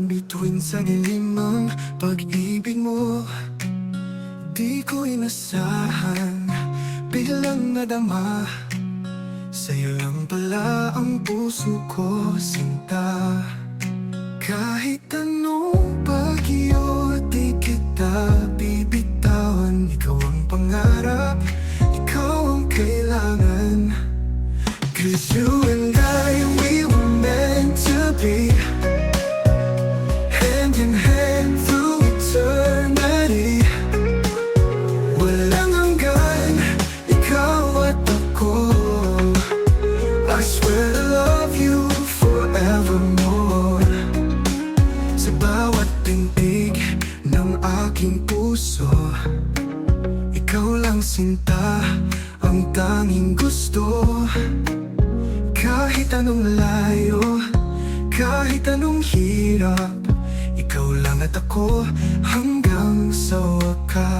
nakaraan bituin sa dilim pag-ibig mo. Di ko inasahan, biglang nadama. Sa'yo lang pala ang puso ko, sinta. Kahit anong bagyo, di kita bibitawan. Ikaw ang pangarap, ikaw ang kailangan. 'Cause you and I, we were meant to be, hand in hand through eternity. Walang hanggan, ikaw at ako. I swear to love you forevermore. Sa bawat tintig ng aking puso, ikaw lang sinta, ang tanging gusto. Kahit anong layo, kahit anong hirap, ikaw lang at ako hanggang sa wakas.